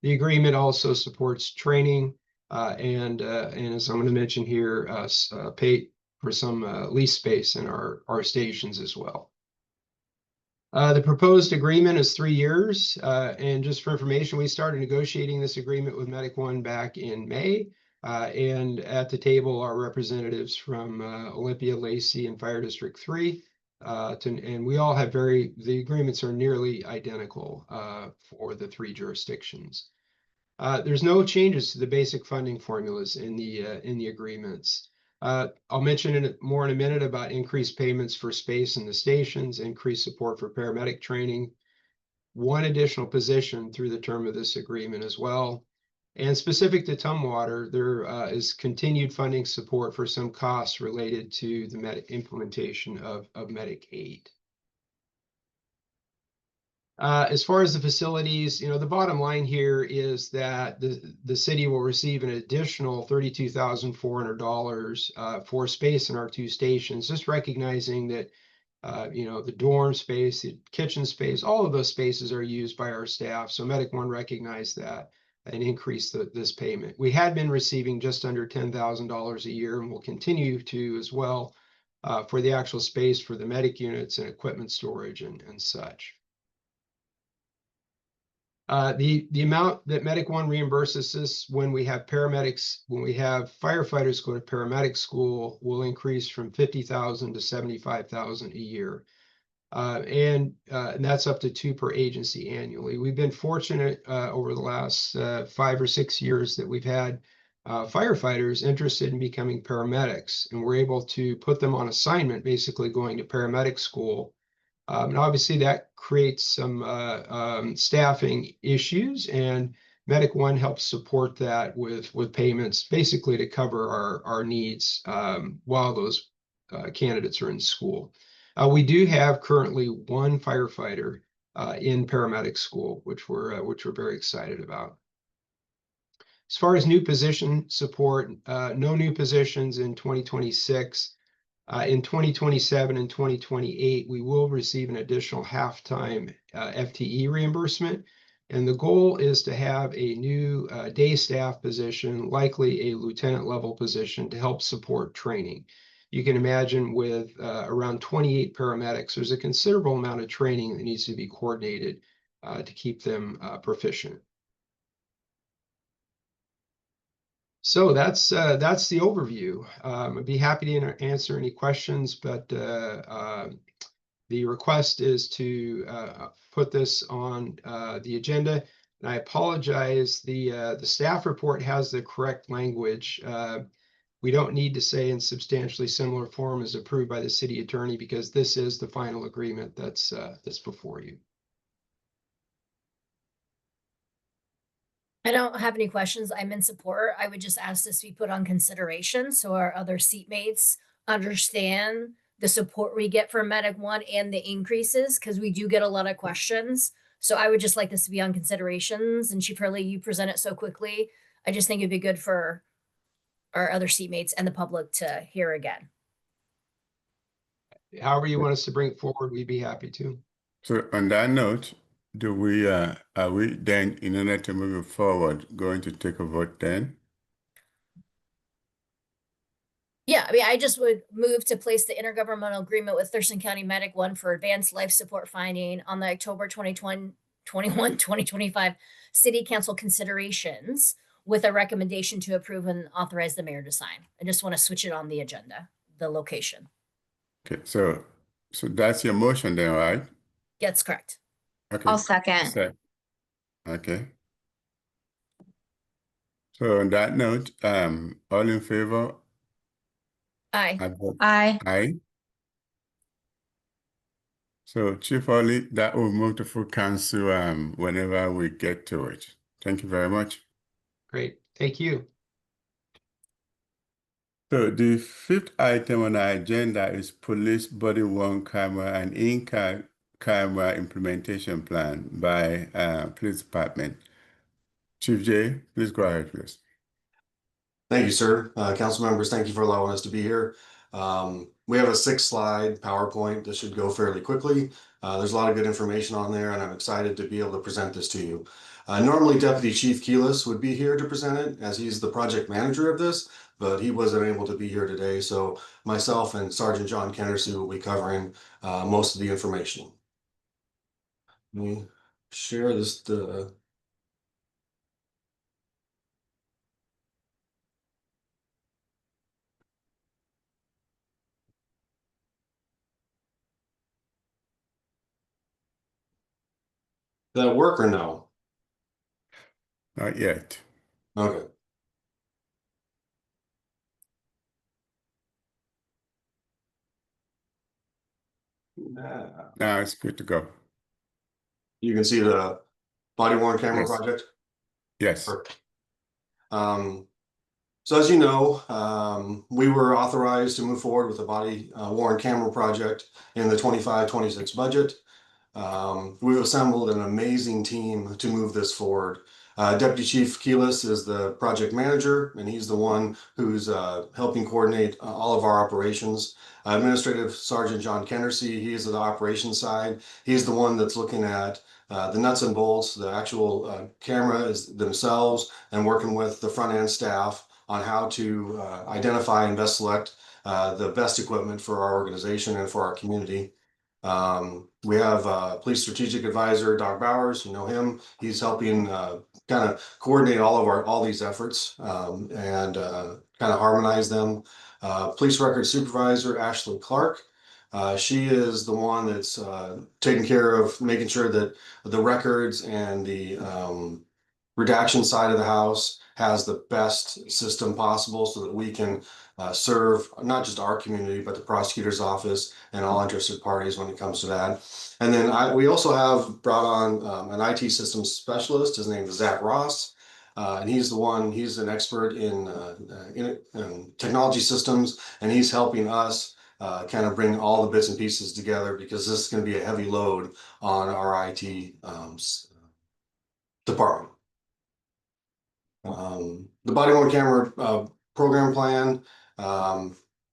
The agreement also supports training and as I'm going to mention here, pay for some lease space in our stations as well. The proposed agreement is 3 years, and just for information, we started negotiating this agreement with Medic One back in May, and at the table are representatives from Olympia, Lacey, and Fire District 3, and we all have the agreements are nearly identical for the 3 jurisdictions. There's no changes to the basic funding formulas in the agreements. I'll mention more in a minute about increased payments for space in the stations, increased support for paramedic training, 1 additional position through the term of this agreement as well. And specific to Tumwater, there is continued funding support for some costs related to the implementation of Medic 8. As far as the facilities, the bottom line here is that the city will receive an additional $32,400 for space in our 2 stations, just recognizing that, the dorm space, the kitchen space, all of those spaces are used by our staff. So Medic One recognized that and increased this payment. We had been receiving just under $10,000 a year and will continue to as well for the actual space for the medic units and equipment storage and such. The amount that Medic One reimburses us when we have firefighters go to paramedic school will increase from $50,000 to $75,000 a year. And that's up to 2 per agency annually. We've been fortunate over the last 5 or 6 years that we've had firefighters interested in becoming paramedics, and we're able to put them on assignment, basically going to paramedic school. And obviously that creates some staffing issues, and Medic One helps support that with payments basically to cover our needs while those candidates are in school. We do have currently 1 firefighter in paramedic school, which we're very excited about. As far as new position support, no new positions in 2026. In 2027 and 2028, we will receive an additional half-time FTE reimbursement. And the goal is to have a new day staff position, likely a lieutenant level position, to help support training. You can imagine with around 28 paramedics, there's a considerable amount of training that needs to be coordinated to keep them proficient. So that's the overview. I'd be happy to answer any questions, but the request is to put this on the agenda. And I apologize, the staff report has the correct language. We don't need to say in substantially similar form as approved by the city attorney, because this is the final agreement that's before you.
I don't have any questions. I'm in support. I would just ask this to be put on consideration so our other seatmates understand the support we get from Medic One and the increases, because we do get a lot of questions. So I would just like this to be on considerations. And Chief Hurley, you present it so quickly. I just think it'd be good for our other seatmates and the public to hear again.
However you want us to bring it forward, we'd be happy to.
So on that note, are we then, in order to move it forward, going to take a vote then?
Yeah, I mean, I just would move to place the intergovernmental agreement with Thurston County Medic One for advanced life support finding on the October 2025 City Council considerations with a recommendation to approve and authorize the mayor to sign. I just want to switch it on the agenda, the location.
Okay, so that's your motion then, right?
Yeah, that's correct.
Okay.
I'll second.
Okay. So on that note, all in favor?
Aye.
I vote
Aye.
aye. So Chief Hurley, that will move to full council whenever we get to it. Thank you very much.
Great, thank you.
So the fifth item on our agenda is police body-worn camera and in-car camera implementation plan by police department. Chief Jay, please go ahead, please.
Thank you, sir. Council members, thank you for allowing us to be here. We have a 6-slide PowerPoint. This should go fairly quickly. There's a lot of good information on there, and I'm excited to be able to present this to you. Normally, Deputy Chief Keelis would be here to present it, as he's the project manager of this, but he wasn't able to be here today. So myself and Sergeant John Kennersey will be covering most of the information. Let me share this. Did that work or no?
Not yet.
Okay.
Now it's good to go.
You can see the body worn camera
Yes.
project.
Yes.
Perfect. So as you know, we were authorized to move forward with the body worn camera project in the 25-26 budget. We've assembled an amazing team to move this forward. Deputy Chief Keelis is the project manager, and he's the one who's helping coordinate all of our operations. Administrative Sergeant John Kennersey, he's the operations side. He's the one that's looking at the nuts and bolts, the actual cameras themselves, and working with the front end staff on how to identify and best select the best equipment for our organization and for our community. We have Police Strategic Advisor Doc Bowers, you know him. He's helping kind of coordinate all these efforts and kind of harmonize them. Police Record Supervisor Ashley Clark. She is the one that's taking care of making sure that the records and the redaction side of the house has the best system possible so that we can serve not just our community, but the prosecutor's office and all interested parties when it comes to that. And then we also have brought on an IT systems specialist. His name is Zach Ross. And he's an expert in technology systems, and he's helping us kind of bring all the bits and pieces together, because this is going to be a heavy load on our IT department. The body worn camera program plan,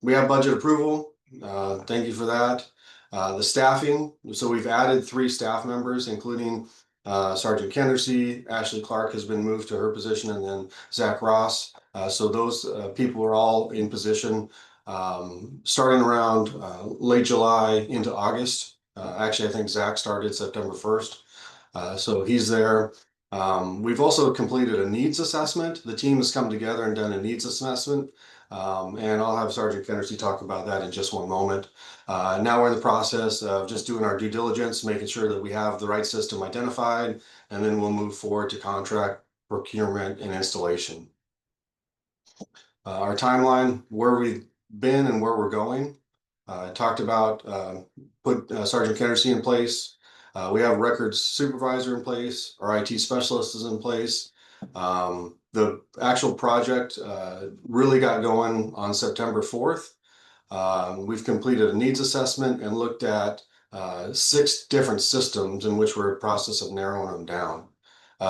we have budget approval. Thank you for that. The staffing, so we've added 3 staff members, including Sergeant Kendersey. Ashley Clark has been moved to her position, and then Zach Ross. So those people are all in position starting around late July into August. Actually, I think Zach started September 1st. So he's there. We've also completed a needs assessment. The team has come together and done a needs assessment. And I'll have Sergeant Kendersey talk about that in just one moment. Now we're in the process of just doing our due diligence, making sure that we have the right system identified, and then we'll move forward to contract, procurement, and installation. Our timeline, where we've been and where we're going. I talked about put Sergeant Kendersey in place. We have records supervisor in place. Our IT specialist is in place. The actual project really got going on September 4th. We've completed a needs assessment and looked at 6 different systems in which we're in the process of narrowing them down.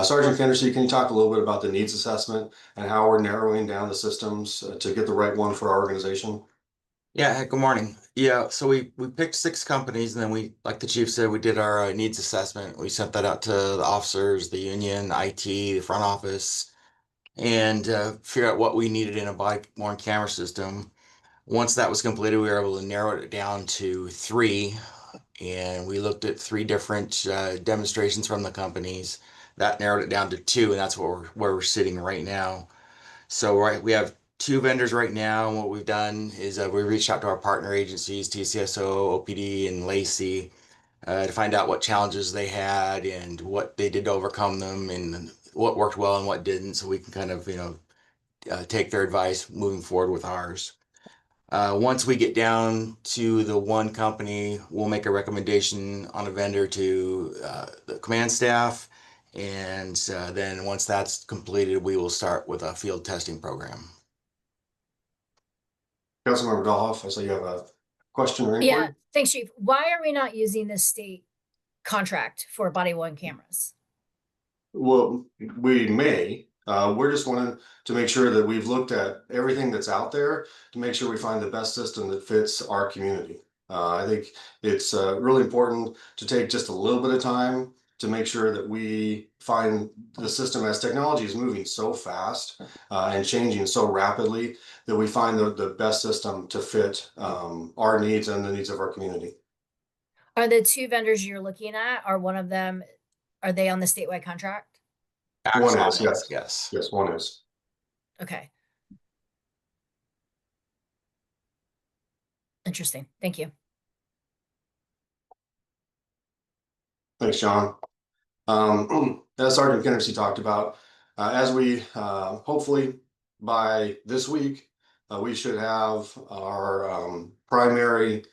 Sergeant Kendersey, can you talk a little bit about the needs assessment and how we're narrowing down the systems to get the right one for our organization?
Yeah, good morning. Yeah, so we picked 6 companies, and then we, like the chief said, we did our needs assessment. We sent that out to the officers, the union, IT, the front office, and figure out what we needed in a body-worn camera system. Once that was completed, we were able to narrow it down to 3, and we looked at 3 different demonstrations from the companies. That narrowed it down to 2, and that's where we're sitting right now. So we have 2 vendors right now, and what we've done is we reached out to our partner agencies, TCSO, OPD, and Lacey, to find out what challenges they had and what they did to overcome them, and what worked well and what didn't, so we can kind of take their advice moving forward with ours. Once we get down to the one company, we'll make a recommendation on a vendor to the command staff. And then once that's completed, we will start with a field testing program.
Councilmember Dolhoff, I saw you have a question or inquiry.
Yeah, thanks, Chief. Why are we not using this state contract for body-worn cameras?
Well, we may. We're just wanting to make sure that we've looked at everything that's out there to make sure we find the best system that fits our community. I think it's really important to take just a little bit of time to make sure that we find the system, as technology is moving so fast and changing so rapidly, that we find the best system to fit our needs and the needs of our community.
Are the 2 vendors you're looking at, are one of them, are they on the statewide contract?
One
Axon
is, yes.
Yes.
Yes, one is.
Okay. Interesting. Thank you.
Thanks, John. As Sergeant Kendersey talked about, as we hopefully by this week, we should have our primary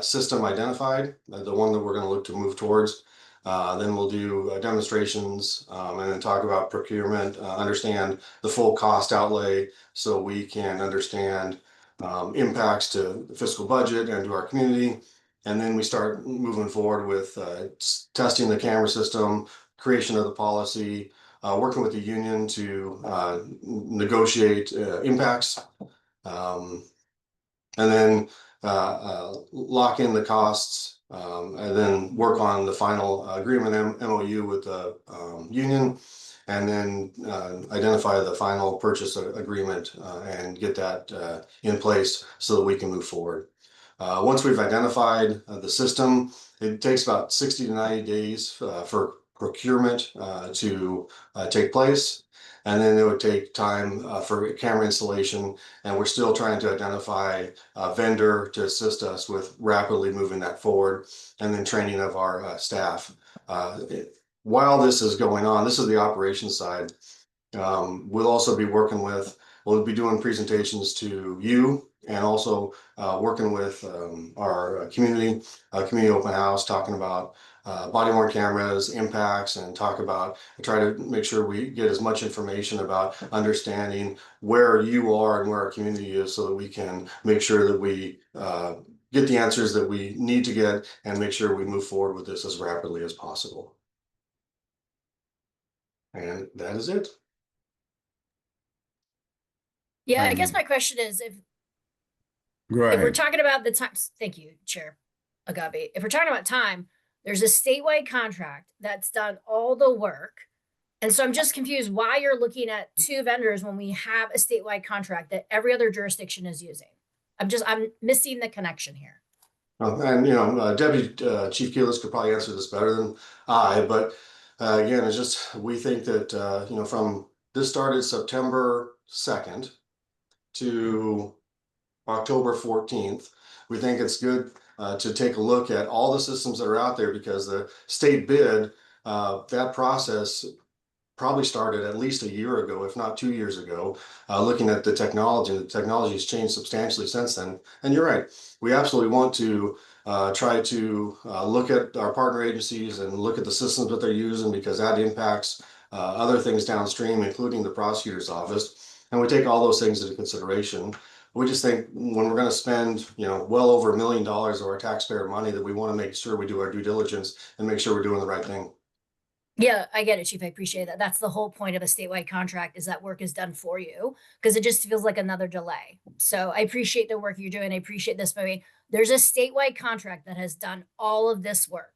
system identified, the one that we're going to look to move towards. Then we'll do demonstrations and then talk about procurement, understand the full cost outlay so we can understand impacts to the fiscal budget and to our community. And then we start moving forward with testing the camera system, creation of the policy, working with the union to negotiate impacts, and then lock in the costs, and then work on the final agreement MOU with the union, and then identify the final purchase agreement and get that in place so that we can move forward. Once we've identified the system, it takes about 60 to 90 days for procurement to take place. And then it would take time for camera installation. And we're still trying to identify a vendor to assist us with rapidly moving that forward, and then training of our staff. While this is going on, this is the operations side. We'll also be working with, we'll be doing presentations to you, and also working with our community open house, talking about body-worn cameras, impacts, and try to make sure we get as much information about understanding where you are and where our community is, so that we can make sure that we get the answers that we need to get and make sure we move forward with this as rapidly as possible. And that is it.
Yeah, I guess my question is,
Go
if we're
ahead.
talking about the times, thank you, Chair Agabi. If we're talking about time, there's a statewide contract that's done all the work. And so I'm just confused why you're looking at two vendors when we have a statewide contract that every other jurisdiction is using. I'm missing the connection here.
And Deputy Chief Keelis could probably answer this better than I, but again, it's just, we think that, from this started September 2nd to October 14th, we think it's good to take a look at all the systems that are out there, because the state bid, that process probably started at least a year ago, if not 2 years ago, looking at the technology. The technology has changed substantially since then. And you're right, we absolutely want to try to look at our partner agencies and look at the systems that they're using, because that impacts other things downstream, including the prosecutor's office. And we take all those things into consideration. We just think when we're going to spend, well over $1 million of our taxpayer money, that we want to make sure we do our due diligence and make sure we're doing the right thing.
Yeah, I get it, Chief. I appreciate that. That's the whole point of a statewide contract, is that work is done for you, because it just feels like another delay. So I appreciate the work you're doing. I appreciate this movie. There's a statewide contract that has done all of this work.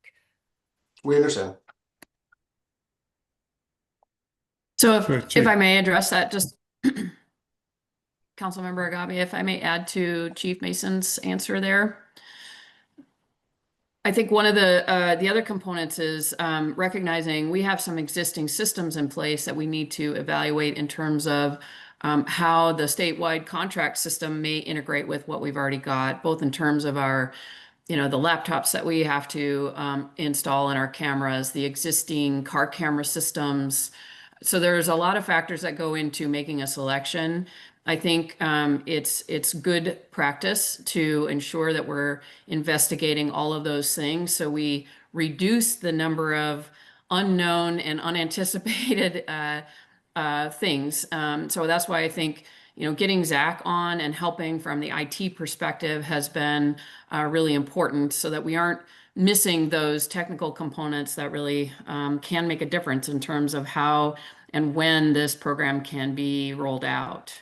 We understand.
So
Sure,
if
Chief.
I may address that, just Councilmember Agabi, if I may add to Chief Mason's answer there. I think one of the other components is recognizing we have some existing systems in place that we need to evaluate in terms of how the statewide contract system may integrate with what we've already got, both in terms of our, the laptops that we have to install in our cameras, the existing car camera systems. So there's a lot of factors that go into making a selection. I think it's good practice to ensure that we're investigating all of those things, so we reduce the number of unknown and unanticipated things. So that's why I think getting Zach on and helping from the IT perspective has been really important, so that we aren't missing those technical components that really can make a difference in terms of how and when this program can be rolled out.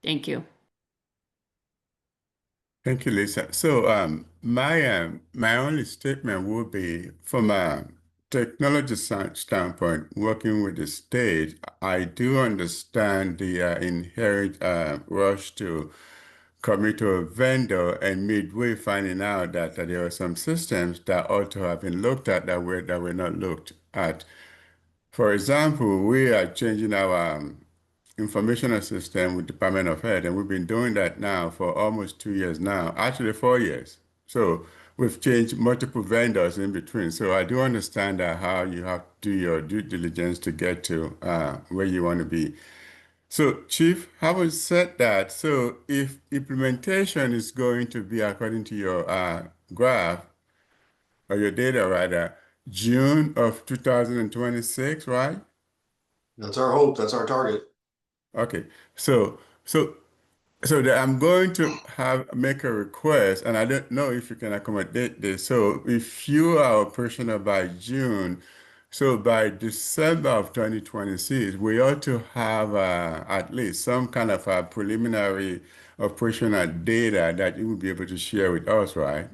Thank you.
Thank you, Lisa. So my only statement would be, from a technology standpoint, working with the state, I do understand the inherent rush to commit to a vendor, and midway finding out that there are some systems that ought to have been looked at that were not looked at. For example, we are changing our informational system with Department of Health, and we've been doing that now for almost 2 years now, actually 4 years. So we've changed multiple vendors in between. So I do understand that how you have to do your due diligence to get to where you want to be. So Chief, having said that, so if implementation is going to be, according to your graph, or your data rather, June of 2026, right?
That's our hope. That's our target.
Okay, so I'm going to make a request, and I don't know if you can accommodate this. So if you are operational by June, so by December of 2026, we ought to have at least some kind of a preliminary operational data that you will be able to share with us, right?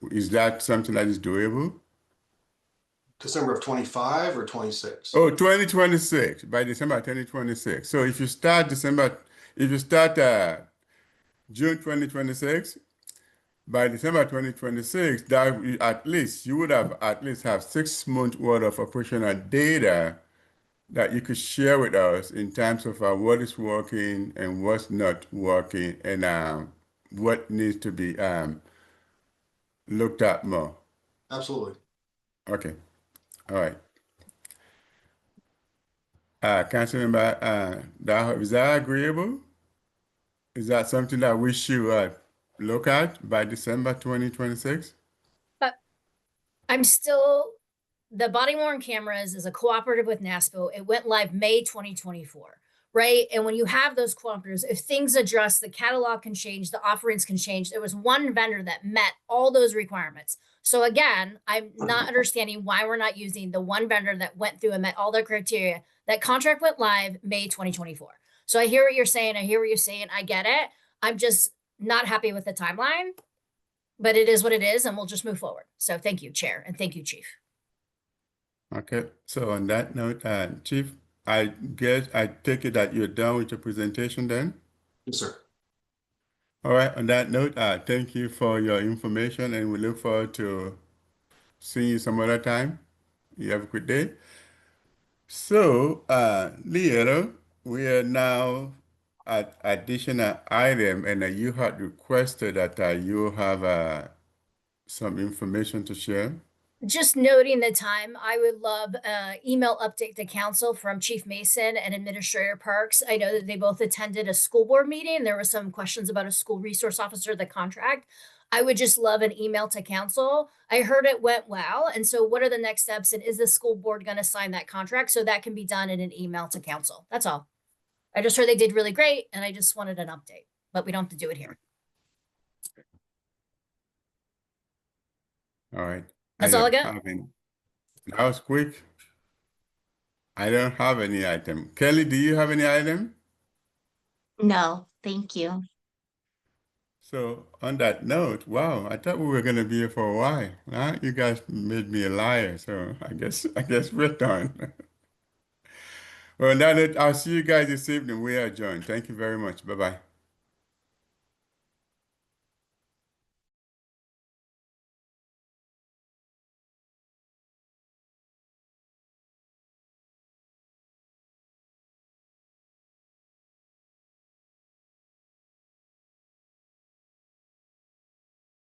Is that something that is doable?
December of 25 or 26?
Oh, 2026, by December 2026. So if you start June 2026, by December 2026, that at least you would have at least have 6 months worth of operational data that you could share with us in terms of what is working and what's not working, and what needs to be looked at more.
Absolutely.
Okay. All right. Councilmember Daho, is that agreeable? Is that something that we should look at by December 2026?
But the body worn cameras is a cooperative with NASPO. It went live May 2024, right? And when you have those cooperatives, if things adjust, the catalog can change, the offerings can change. There was one vendor that met all those requirements. So again, I'm not understanding why we're not using the one vendor that went through and met all their criteria. That contract went live May 2024. So I hear what you're saying. I hear what you're saying. I get it. I'm just not happy with the timeline, but it is what it is, and we'll just move forward. So thank you, Chair, and thank you, Chief.
Okay, so on that note, Chief, I guess I take it that you're done with your presentation then?
Yes, sir.
All right, on that note, thank you for your information, and we look forward to seeing you some other time. You have a good day. So, Leo, we are now at additional item, and you had requested that you have some information to share.
Just noting the time, I would love email update to council from Chief Mason and Administrator Parks. I know that they both attended a school board meeting. There were some questions about a school resource officer, the contract. I would just love an email to council. I heard it went well. And so what are the next steps? And is the school board going to sign that contract? So that can be done in an email to council. That's all. I just heard they did really great and I just wanted an update, but we don't have to do it here.
All right.
That's all I
don't
got.
have any. That was quick. I don't have any item. Kelly, do you have any item?
No, thank you.
So on that note, wow, I thought we were gonna be here for a while. Huh? You guys made me a liar, so I guess we're done. Well, now that I'll see you guys this evening. We are adjourned. Thank you very much. Bye-bye.